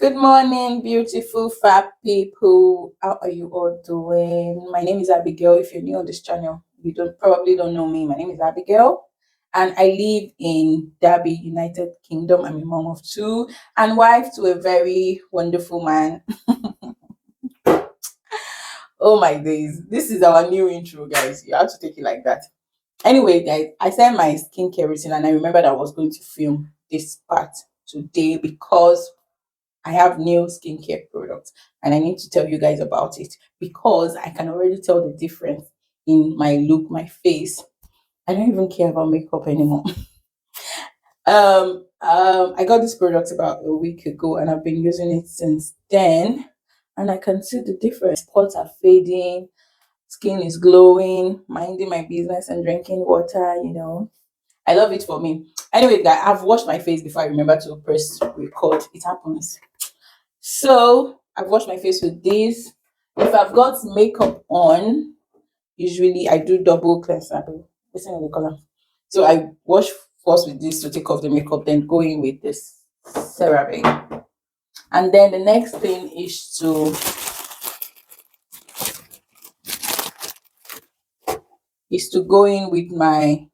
Good morning, beautiful fab people. How are you all doing? My name is Abigail. If you're new on this channel, you don't know me. My name is Abigail, and I live in Derby, United Kingdom. I'm a mom of two and wife to a very wonderful man. Oh my days! This is our new intro, guys. You have to take it like that. Anyway, guys, I sent my skincare routine, and I remembered I was going to film this part today because I have new skincare products and I need to tell you guys about it because I can already tell the difference in my look, my face. I don't even care about makeup anymore. I got this product about a week ago and I've been using it since then. And I can see the difference. Spots are fading, skin is glowing, minding my business and drinking water. I love it for me. Anyway, guys, I've washed my face before I remember to press record. It happens. So I've washed my face with this. If I've got makeup on, usually I do double cleanser. Listen to the color. So I wash first with this to take off the makeup, then go in with this CeraVe. And then the next thing is to go in with my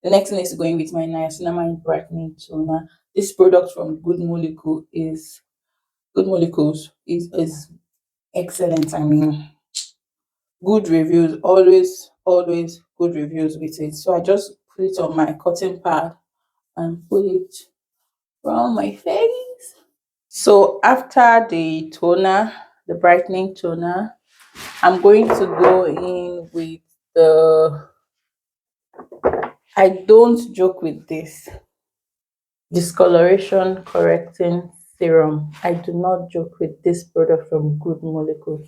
the next thing is to go in with my niacinamide brightening toner. This product from Good Molecules is excellent. I mean, good reviews, always good reviews with it. So I just put it on my cotton pad and put it around my face. So after the toner, the brightening toner, I'm going to go in with the I don't joke with this discoloration correcting serum. I do not joke with this product from Good Molecules.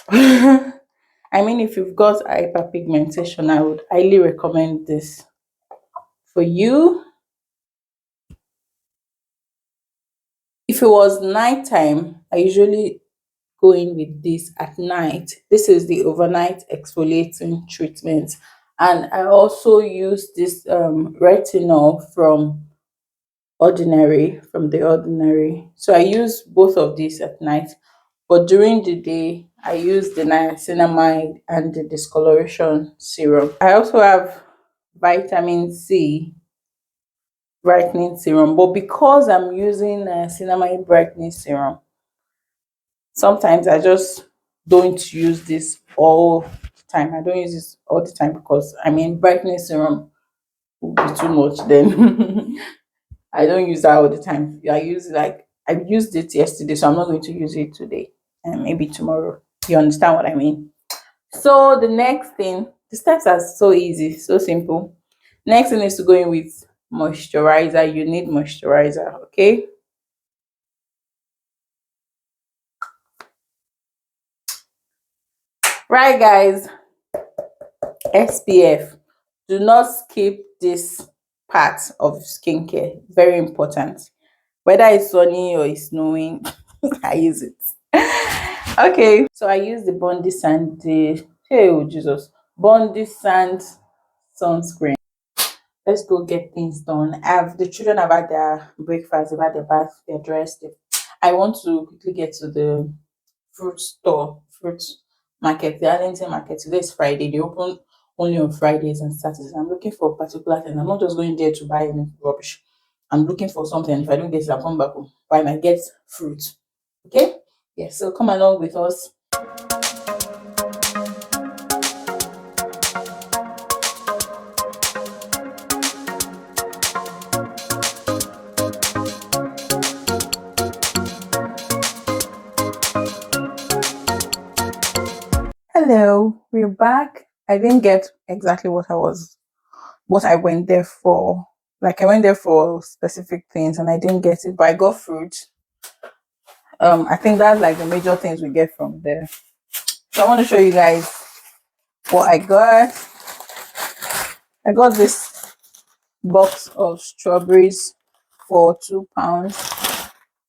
I mean, if you've got hyperpigmentation, I would highly recommend this for you. If it was nighttime, I usually go in with this at night. This is the overnight exfoliating treatment. And I also use this retinol from the ordinary. So I use both of these at night. But during the day, I use the niacinamide and the discoloration serum. I also have vitamin C brightening serum, but because I'm using niacinamide brightening serum, sometimes I just don't use this all the time. I don't use this all the time because I mean brightening serum will be too much then. I don't use that all the time. I used it yesterday, so I'm not going to use it today and maybe tomorrow. You understand what I mean? So the steps are so easy, so simple. Next thing is to go in with moisturizer. You need moisturizer, okay? Right, guys. SPF. Do not skip this part of skincare. Very important. Whether it's sunny or it's snowing, I use it. Okay, so I use the Bondi Sand, Jesus, Bondi Sand sunscreen. Let's go get things done. The children have had their breakfast, they've had their bath, they're dressed. I want to quickly get to the fruit market, the Arlington market. Today is Friday. They open only on Fridays and Saturdays. I'm looking for a particular thing. I'm not just going there to buy any rubbish. I'm looking for something. If I don't get it, I'll come back home. But I might get fruit. Okay? Yeah, so come along with us. Hello, we're back. I didn't get exactly what I went there for. Like I went there for specific things and I didn't get it, but I got fruit. I think that's like the major things we get from there. So I want to show you guys what I got. I got this box of strawberries for £2.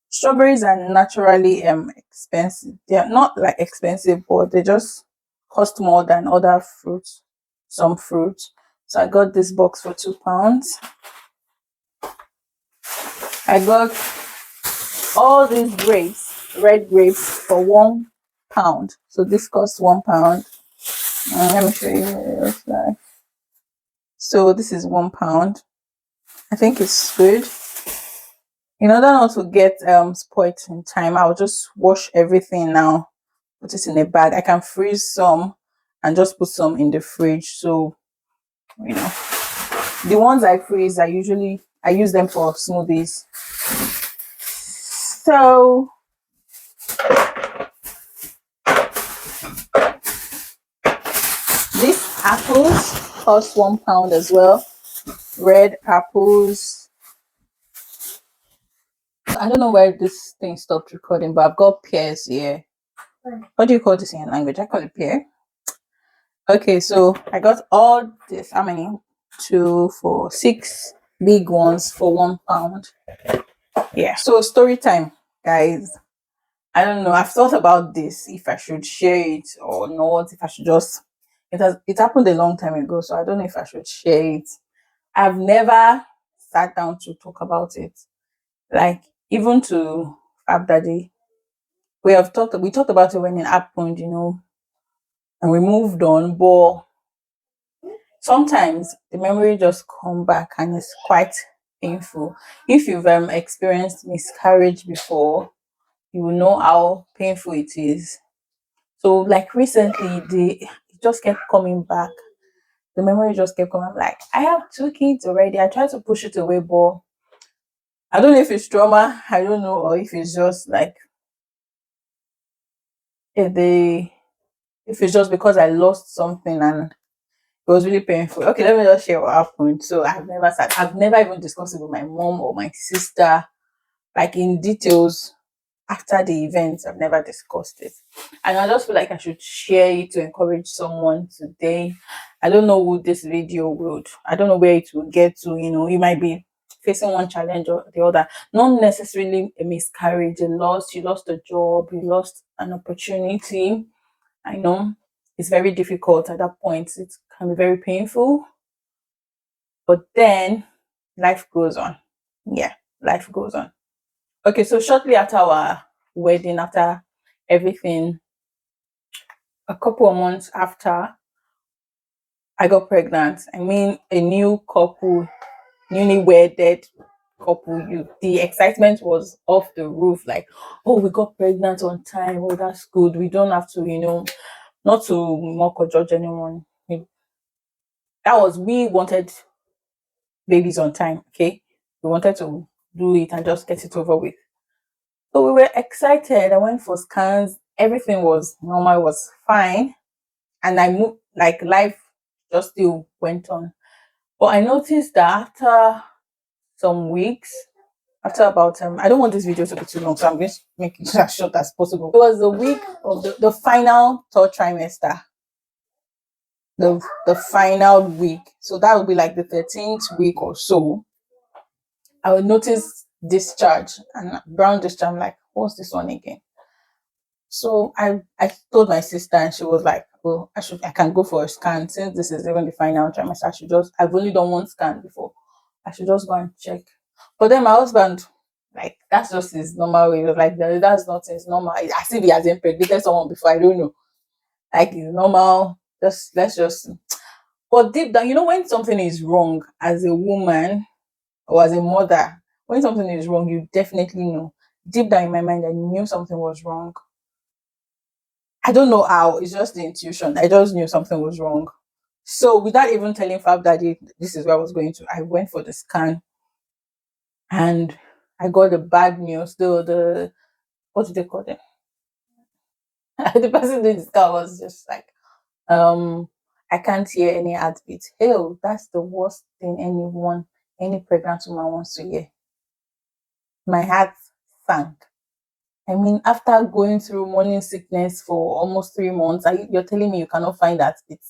Strawberries are naturally expensive. They are not like expensive, but they just cost more than other fruits, some fruits. So I got this box for £2. I got all these grapes, red grapes, for £1. So this costs £1. Let me show you what it looks like. So this is £1. I think it's good. In order not to get spoiled in time, I'll just wash everything now, put it in a bag. I can freeze some and just put some in the fridge. So you know, the ones I freeze, I use them for smoothies. So these apples cost £1 as well. Red apples. I don't know where this thing stopped recording, but I've got pears here. What do you call this in your language? I call it pear. Okay, so I got all this. How many? 2, 4, 6 big ones for £1. Yeah. So story time, guys. I don't know. I've thought about this, if I should share it or not. If I should just, it happened a long time ago, so I don't know if I should share it. I've never sat down to talk about it. Like, even to Fab Daddy, we talked about it when it happened, and we moved on. But sometimes the memory just come back and it's quite painful. If you've experienced miscarriage before, you will know how painful it is. So like recently, it just kept coming back. The memory just kept coming. I'm like, I have 2 kids already. I tried to push it away, but I don't know if it's trauma. I don't know, or if it's just like if they if it's just because I lost something and it was really painful. Okay, let me just share what happened. So I've never even discussed it with my mom or my sister, like in details. After the event, I've never discussed it. And I just feel like I should share it to encourage someone today. I don't know who this video would, I don't know where it will get to. You might be facing one challenge or the other. Not necessarily a miscarriage, you lost a job, you lost an opportunity. I know it's very difficult at that point. It can be very painful, but then life goes on. Yeah, life goes on. Okay, so shortly after our wedding, after everything, a couple of months after, I got pregnant. I mean, a new couple, newly wedded couple, the excitement was off the roof. Like, oh, we got pregnant on time. Oh, that's good. We don't have to, not to mock or judge anyone. We wanted babies on time. Okay, we wanted to do it and just get it over with. So we were excited. I went for scans. Everything was normal, was fine. And I moved, like life just still went on. But I noticed that after some weeks, after about I don't want this video to be too long, so I'm just making it as short as possible. It was the week of the final third trimester. The final week. So that would be like the 13th week or so. I would notice discharge and brown discharge. I'm like, what's this one again? So I told my sister and she was like, oh, I can go for a scan since this is even the final trimester. I've only done one scan before. I should just go and check. But then my husband, like, that's just his normal way. He was like, that's not his normal. As if he has impregnated someone before. I don't know. Like, it's normal. Let's just. But deep down, when something is wrong as a woman or as a mother, when something is wrong, you definitely know. Deep down in my mind, I knew something was wrong. I don't know how. It's just the intuition. I just knew something was wrong. So without even telling Fab Daddy this is where I was going to, I went for the scan and I got the bad news. The what do they call them? The person doing the scan was just like, I can't hear any heartbeat. Hell, that's the worst thing any pregnant woman wants to hear. My heart sank. I mean, after going through morning sickness for almost 3 months, you're telling me you cannot find that bit.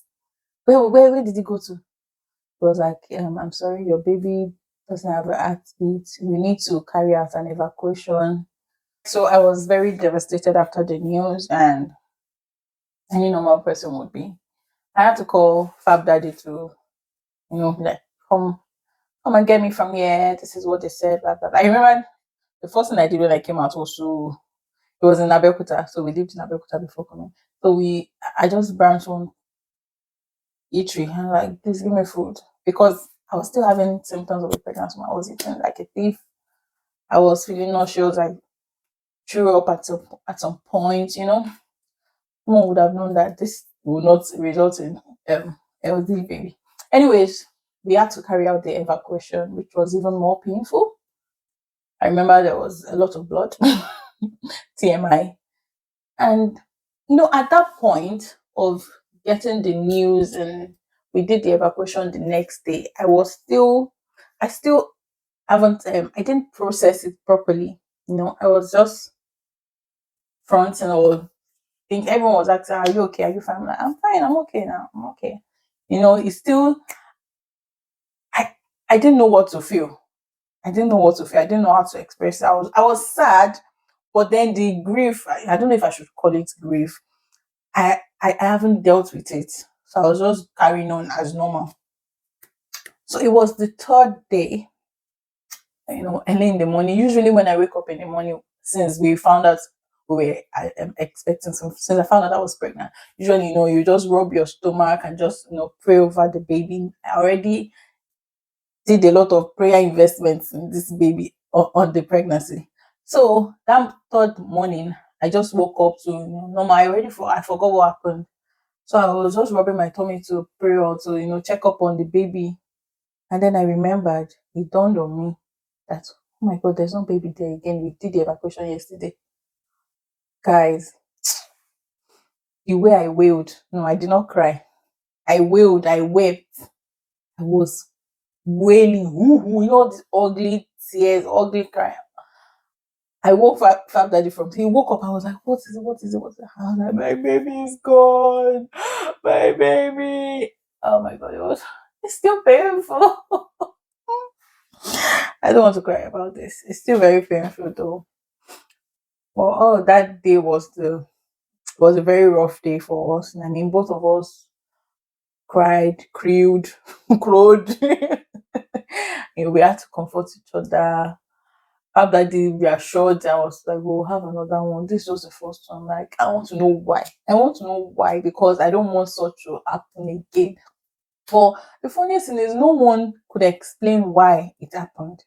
Where did it go to? It was like, I'm sorry, your baby doesn't have a heartbeat. We need to carry out an evacuation. So I was very devastated after the news, and any normal person would be. I had to call Fab Daddy to, like, come come and get me from here. This is what they said. Blah, blah, blah. I remember the first thing I did when I came out was it was in Abeokuta. So we lived in Abeokuta before coming. So I just branched on eatery and like, please give me food. Because I was still having symptoms of the pregnancy. I was eating like a thief. I was feeling nauseous. I threw up at some point, Someone would have known that this will not result in healthy baby. Anyways, we had to carry out the evacuation, which was even more painful. I remember there was a lot of blood, TMI. And, at that point of getting the news and we did the evacuation the next day, I still haven't, I didn't process it properly. I was just fronting or think everyone was asking, are you okay? Are you fine? I'm like, I'm fine. I'm okay now. I'm okay. It's still, I, I didn't know what to feel. I didn't know what to feel. I didn't know how to express it. I was sad, but then the grief, I don't know if I should call it grief. I haven't dealt with it. So I was just carrying on as normal. So it was the third day, early in the morning. Usually when I wake up in the morning, since we found out I am expecting since I found out I was pregnant, usually, you just rub your stomach and just, pray over the baby. I already did a lot of prayer investments in this baby on the pregnancy. So that third morning, I just woke up to, normal. I forgot what happened. So I was just rubbing my tummy to pray or to, check up on the baby. And then I remembered, it dawned on me that, oh my God, there's no baby there again. We did the evacuation yesterday. Guys, the way I wailed, no, I did not cry. I wailed, I wept. I was wailing, all these ugly tears, ugly cry. I woke Fab Daddy from, he woke up. I was like, what is it? What is it? What's it? I was like, my baby is gone. My baby. Oh my God, it's still painful. I don't want to cry about this. It's still very painful though. Well, that day was a very rough day for us. And I mean, both of us cried, crowed, crowed. We had to comfort each other. After they reassured, I was like, we'll have another one. This was the first one. Like, I want to know why. I want to know why because I don't want such to happen again. But the funniest thing is, no one could explain why it happened.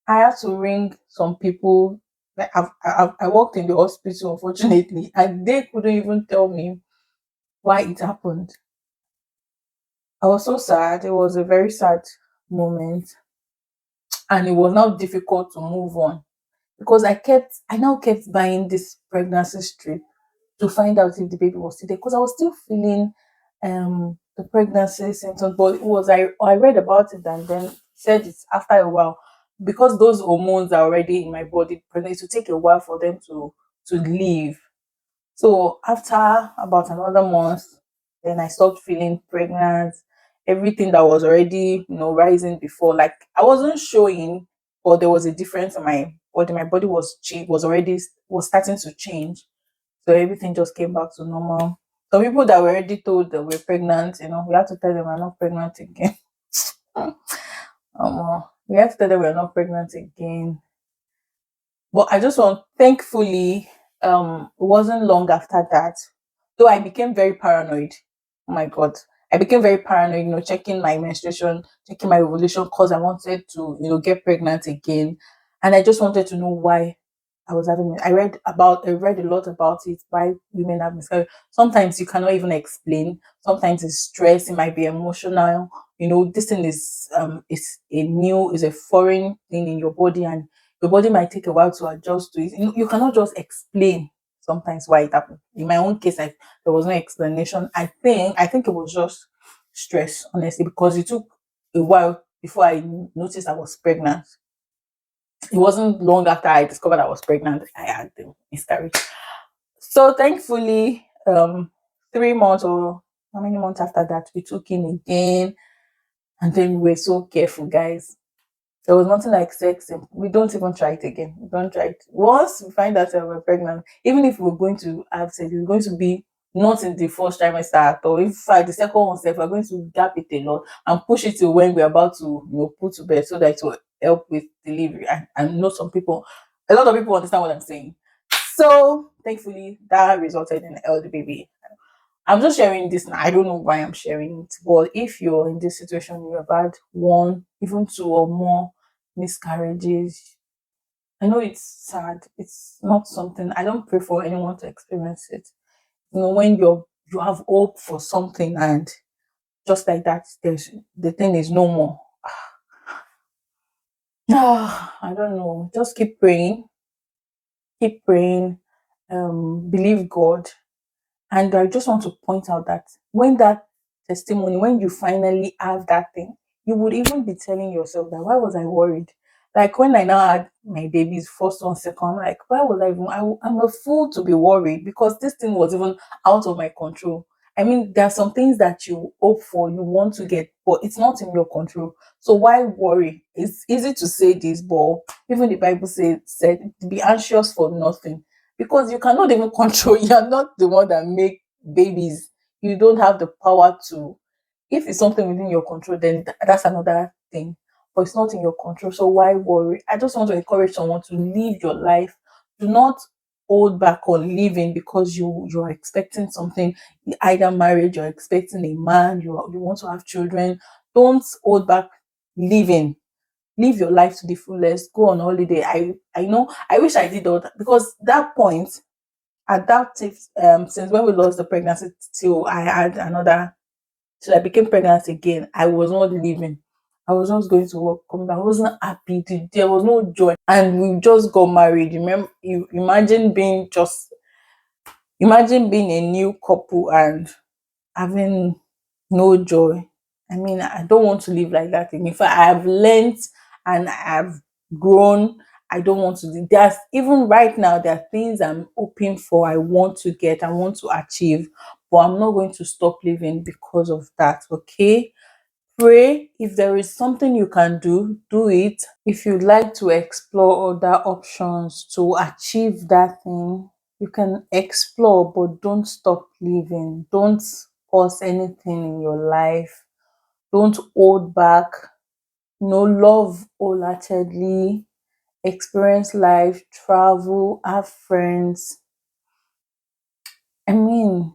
I had to ring some people. Like I worked in the hospital, unfortunately, and they couldn't even tell me why it happened. I was so sad. It was a very sad moment, and it was now difficult to move on because I now kept buying this pregnancy strip to find out if the baby was still there because I was still feeling the pregnancy symptoms. But I read about it and then said it's after a while because those hormones are already in my body. It will take a while for them to leave. So after about another month, then I stopped feeling pregnant. Everything that was already, rising before, like I wasn't showing, but there was a difference in my body. My body was starting to change. So everything just came back to normal. Some people that were already told that we're pregnant, we had to tell them we're not pregnant again. We had to tell them we're not pregnant again. But I just want, thankfully, it wasn't long after that, though I became very paranoid. Oh my God. I became very paranoid, checking my menstruation, checking my ovulation because I wanted to, get pregnant again. And I just wanted to know why I was having it. I read a lot about it, why women have miscarriage. Sometimes you cannot even explain. Sometimes it's stress, it might be emotional. This thing is a foreign thing in your body and your body might take a while to adjust to it. You cannot just explain sometimes why it happened. In my own case, there was no explanation. I think it was just stress, honestly, because it took a while before I noticed I was pregnant. It wasn't long after I discovered I was pregnant, I had the miscarriage. So thankfully, 3 months or how many months after that, we took in again, and then we were so careful, guys. There was nothing like sex. We don't even try it again. We don't try it. Once we find out that we're pregnant, even if we're going to have sex, it's going to be not in the first trimester at all. In fact, the second one, if we're going to gap it a lot and push it to when we're about to, put to bed, so that it will help with delivery. And know some people, a lot of people understand what I'm saying. So thankfully, that resulted in a healthy baby. I'm just sharing this now. I don't know why I'm sharing it, but if you're in this situation, you have had one, even two or more miscarriages. I know it's sad. It's not something I don't pray for anyone to experience it. When you have hope for something and just like that, there's the thing is no more. I don't know. Just keep praying, believe God. And I just want to point out that when that testimony, when you finally have that thing, you would even be telling yourself that, why was I worried? Like when I now had my babies, first one, second, I'm like, why was I even? I'm a fool to be worried because this thing was even out of my control. I mean, there are some things that you hope for, you want to get, but it's not in your control. So why worry? It's easy to say this, but even the Bible said, be anxious for nothing, because you cannot even control. You're not the one that make babies. You don't have the power to. If it's something within your control, then that's another thing, but it's not in your control, so why worry? I just want to encourage someone to live your life. Do not hold back on living because you're expecting something, either marriage, you're expecting a man, you want to have children. Don't hold back living. Live your life to the fullest. Go on holiday. I know. I wish I did all that, because that point, at that since when we lost the pregnancy till I had another, till I became pregnant again, I was not living. I was just going to work, coming back. I wasn't happy. There was no joy, and we just got married. Remember, imagine being a new couple and having no joy. I mean, I don't want to live like that. And in fact, I have learned and I have grown. I don't want to do. There's even right now, there are things I'm hoping for, I want to get, I want to achieve, but I'm not going to stop living because of that. Okay. Pray. If there is something you can do, do it. If you'd like to explore other options to achieve that thing, you can explore, but don't stop living. Don't pause anything in your life. Don't hold back. Love wholeheartedly. Experience life, travel, have friends. I mean,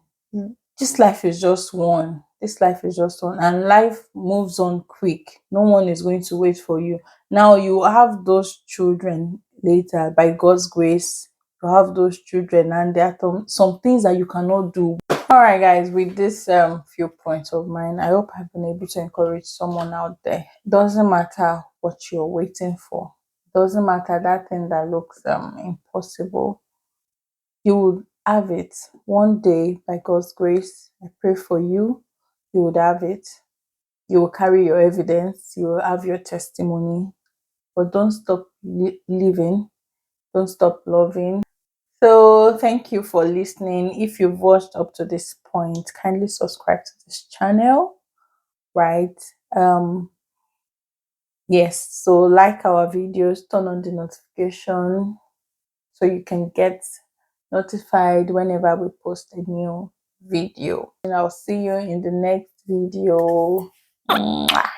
this life is just one. This life is just one, and life moves on quick. No one is going to wait for you. Now you have those children later by God's grace. You have those children, and there are some things that you cannot do. All right, guys. With this few points of mine, I hope I've been able to encourage someone out there. Doesn't matter what you're waiting for. Doesn't matter that thing that looks impossible. You would have it one day by God's grace. I pray for you. You would have it. You will carry your evidence. You will have your testimony. But don't stop living. Don't stop loving. So thank you for listening. If you've watched up to this point, kindly subscribe to this channel. Right? Yes. So like our videos, turn on the notification so you can get notified whenever we post a new video. And I'll see you in the next video. Mwah.